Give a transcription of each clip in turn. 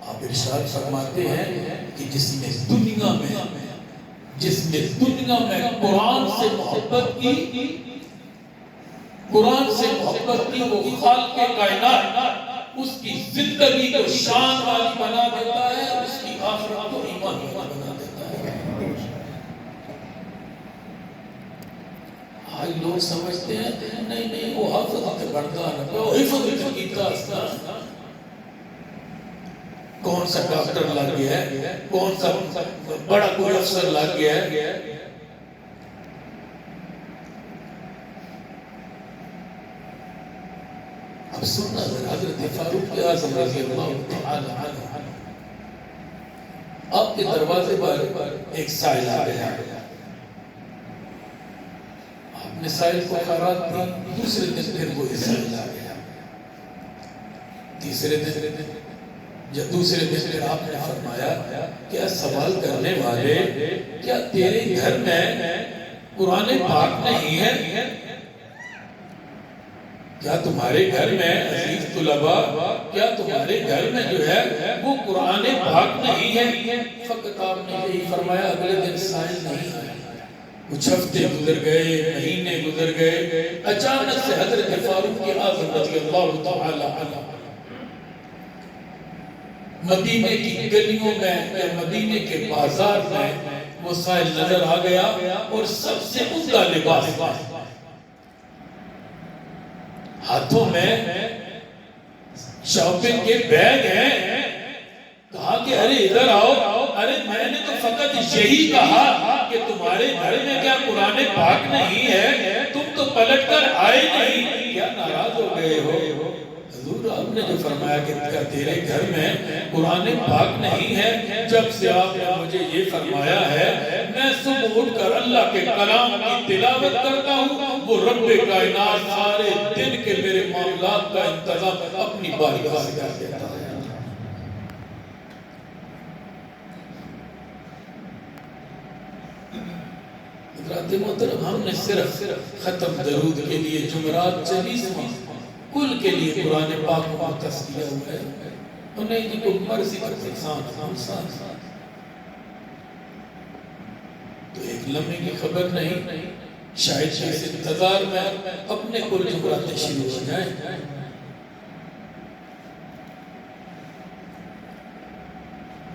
آپ ارشاد فرماتے ہیں کہ جس نے دنیا میں قرآن سے محبت کی، قرآن سے محبت کی، وہ خالق کائنات اس کی زندگی کو شان والی بنا دیتا ہے، اس کی آخرت کو ایمان والی بنا دیتا ہے۔ آج لوگ سمجھتے ہیں نہیں وہ حفظ کے بردان ہے، وہ حفظ کی داستان، کون سا ڈاکٹر لگ گیا ہے، کون سا بڑا کوئی افسر لگ گیا ہے۔ اب سننا حضرت فاروق اعظم رضی اللہ تعالی عنہ، آپ کے دروازے پر ایک سائل آ گیا، آپ نے سائل کو خیرات دی، دوسرے دن پھر وہ سائل آ گیا، تیسرے دن پھر آپ نے فرمایا کیا سوال کرنے والے، کیا تیرے گھر میں قرآن پاک نہیں ہے؟ کیا تمہارے گھر میں عزیز طلباء، کیا تمہارے گھر میں جو ہے وہ قرآن پاک نہیں ہے؟ فقط آپ نے یہی فرمایا، اگلے دن سائل نہیں آیا، کچھ ہفتے گزر گئے، مہینے گزر گئے، اچانک سے حضرت فاروق اعظم رضی اللہ تعالی عنہ مدینے کی گلیوں میں یا مدینے کے بازار میں وہ سائل نظر آ گیا، اور سب سے عمدہ لباس، ہاتھوں میں شاپنگ کے بیگ ہیں، کہا کہ ارے ادھر آؤ، ارے میں نے تو فقط یہی کہا کہ تمہارے گھر میں کیا قرآن پاک نہیں ہے، تم تو پلٹ کر آئے نہیں، کیا ناراض ہو گئے ہو؟ حضور آپ نے جو فرمایا کہ کیا تیرے گھر میں قرآن پاک نہیں ہے، جب سے آپ نے مجھے یہ فرمایا ہے میں صبح اٹھ کر اللہ کے کلام کی تلاوت کرتا ہوں، وہ رب کائنات سارے دن کے میرے معاملات کا انتظام اپنی بارگاہ سے کر دیتا ہے۔ حضرات محترم، ہم نے صرف ختم درود کے لیے جمعرات 40واں کل کے لیے قرآن پاک کو مختص کیا ہوا ہے، انہیں کی کوئی مرضی پر انسان تو ایک لمحے کی خبر نہیں، شاید اس انتظار میں اپنے کل جمعراتیں شروع ہو جائیں۔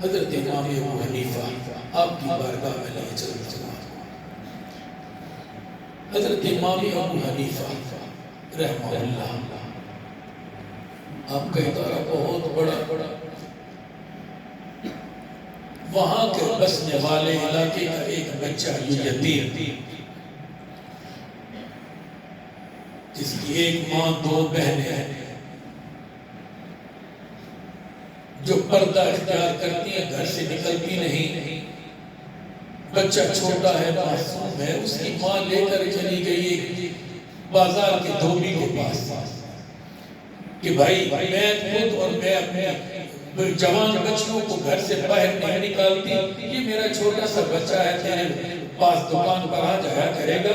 حضرت امام ابو حنیفہ آپ کی بارگاہ میں لے چلتا ہوں۔ حضرت امام ابو حنیفہ رحمہ اللہ، آپ کا ادارہ بہت بڑا، وہاں کے بسنے والے علاقے کا ایک بچہ یتیم، جس کی ایک ماں 2 بہنیں ہیں، جو پردہ اختیار کرتی ہیں، گھر سے نکلتی نہیں، بچہ چھوٹا ہے، معصوم ہے، اس کی ماں لے کر چلی گئی بازار کے دھوبی کے پاس کہ بھائی میں خود اور میں اپنے جوان بچوں کو گھر سے باہر نہیں نکالتی، یہ میرا چھوٹا سا بچہ ہے، تیرے پاس دکان پر آ جایا کرے گا،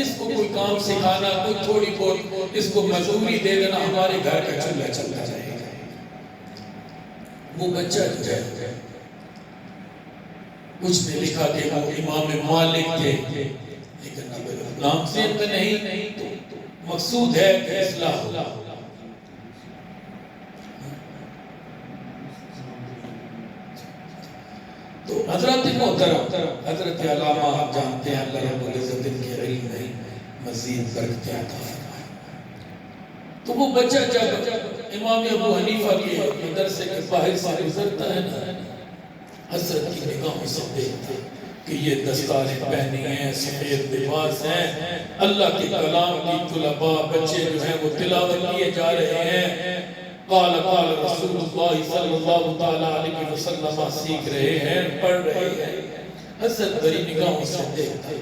اس کو کوئی کام سکھانا، کوئی تھوڑی بہت اس کو مزدوری دے دینا، ہمارے گھر کا چولہا چلتا جائے گا۔ وہ بچہ جو ہے کچھ نے لکھا کہ وہ امام مالک تھے، لیکن نام سے نہیں، مقصود ہے کہ اصلاح ہو۔ تو حضرت محترم، حضرت علامہ آپ جانتے ہیں اللہ رب العزت کے علم میں مزید برکتیں عطا فرمائے۔ تو وہ بچہ جب امام ابو حنیفہ کے مدرسے کے باہر سے گزرتا ہے نا، حضرت کی نگاہوں سے دیکھتے کہ یہ دستاریں پہنی ہیں، سفید لباس ہیں، اللہ کے کلام کی طلباء بچے جو ہیں وہ تلاوت کیے جا رہے ہیں، قال رسول اللہ صلی اللہ علیہ وسلم سیکھ رہے ہیں، پڑھ رہے ہیں۔ حضرت بڑی نگاہوں سے دیکھتے،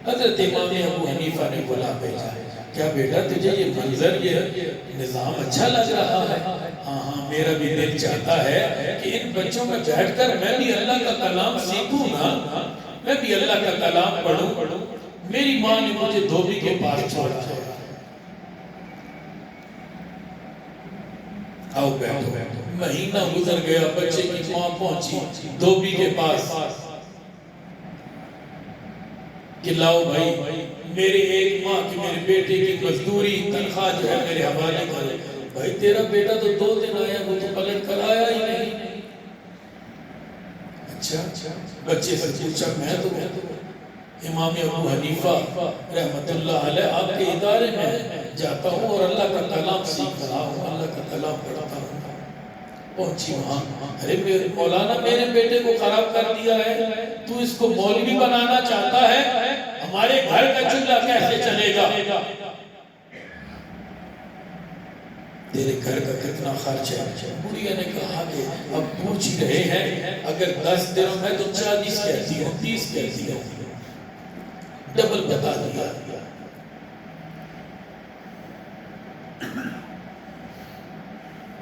حضرت امام ابو حنیفہ نے بلا بھیجا، کیا بیٹا تجھے یہ منظر، یہ نظام اچھا لگ رہا ہے؟ ہاں میرا بھی دل چاہتا ہے کہ ان بچوں میں بیٹھ کر میں بھی اللہ کا کلام سیکھوں نا، میں بھی اللہ کا کلام پڑھوں۔ میری ماں نے مجھے دھوبی کے پاس چھوڑا ہے، آؤ بیٹھو، مہینہ گزر گیا، بچے کی ماں پہنچی دھوبی کے پاس کہ لاؤ بھائی میرے ایک ماہ کی میرے بیٹے کی مزدوری تنخواہ جو ہے میرے حوالے کرو۔ بھائی تیرا بیٹا تو 2 دن آیا، وہ تو پلٹ کر آیا ہی نہیں۔ اچھا بچے سے پوچھا میں تو امام ابو حنیفہ رحمت اللہ علیہ آپ کے ادارے میں جاتا ہوں اور اللہ کا کلام سیکھ رہا ہوں، اللہ کا کلام پڑھتا ہوں۔ پہنچی وہاں، ارے میرے مولانا میرے بیٹے کو خراب کر دیا ہے، تو اس کو مولوی بنانا چاہتا ہے، ہمارے گھر کا چولہا کیسے چلے گا؟ تیرے گھر کا کتنا خرچ ہے؟ بڑھیا نے کہا کہ اب پوچھ ہی رہے ہیں، اگر 10 دنوں میں تو 40 کہتی ہوں، 30 کہتی ہوں، ڈبل بتا دیا۔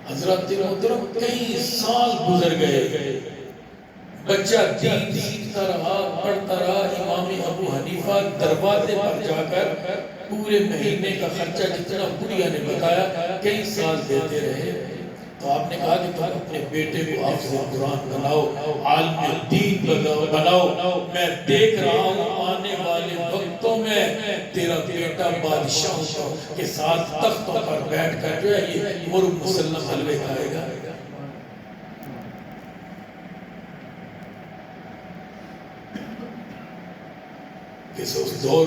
حضرات محترم کئی سال گزر گئے، بچہ دین سیکھتا رہا، پڑھتا رہا۔ امام ابو حنیفہ دروازے پر جا کر پورے مہینے کا خرچہ جتنا بڑھیا نے بتایا کئی سال دیتے رہے۔ تو آپ نے کہا کہ تم اپنے بیٹے کو حافظ قرآن بناؤ، عالم دین بناؤ، میں دیکھ رہا ہوں آنے والے وقتوں میں تیرا بیٹا بادشاہوں کے ساتھ تختوں پر بیٹھ کر جو ہے یہ مرغ مسلم حلوے کھائے گا۔ اس دور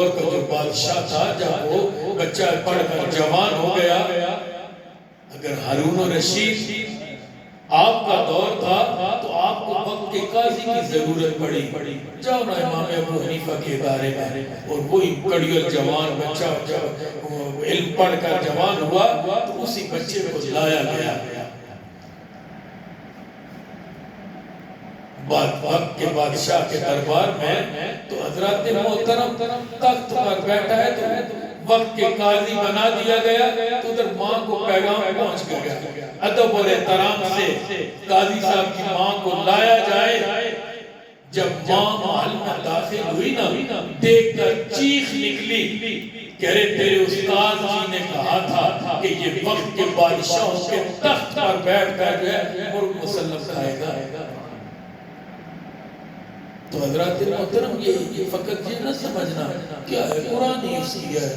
کا جو بادشاہ تھا، جب وہ بچہ پڑھ کر جوان ہو گیا، اگر ہارون الرشید آپ کا دور تھا تو آپ کو وقت کے قاضی کی ضرورت پڑی، جاؤ نا امام ابو حنیفہ کے ادارے میں، اور وہی کڑیل جوان بچہ جب علم پڑھ کر جوان ہوا تو اسی بچے کو لایا گیا۔ وقت کے بادشاہ کے دربار میں تو حضرات محترم تخت پر بیٹھا ہے تو وقت کے قاضی بنا دیا گیا، تو ادھر ماں کو پیغام پہنچ گیا، ادب اور احترام سے قاضی صاحب کی ماں کو لایا جائے۔ جب ماں محل میں داخل ہوئی نا، دیکھ کر چیخ نکلی، کہہ رہے تیرے استاد جی نے کہا تھا کہ یہ وقت کے بادشاہوں کے تخت پر بیٹھ کر جو ہے مرغ مسلم کھائے گا۔ تو حضرات محترم یہ فقط یہ نہ سمجھنا کیا ہے قرآن ہی اس کی ہے،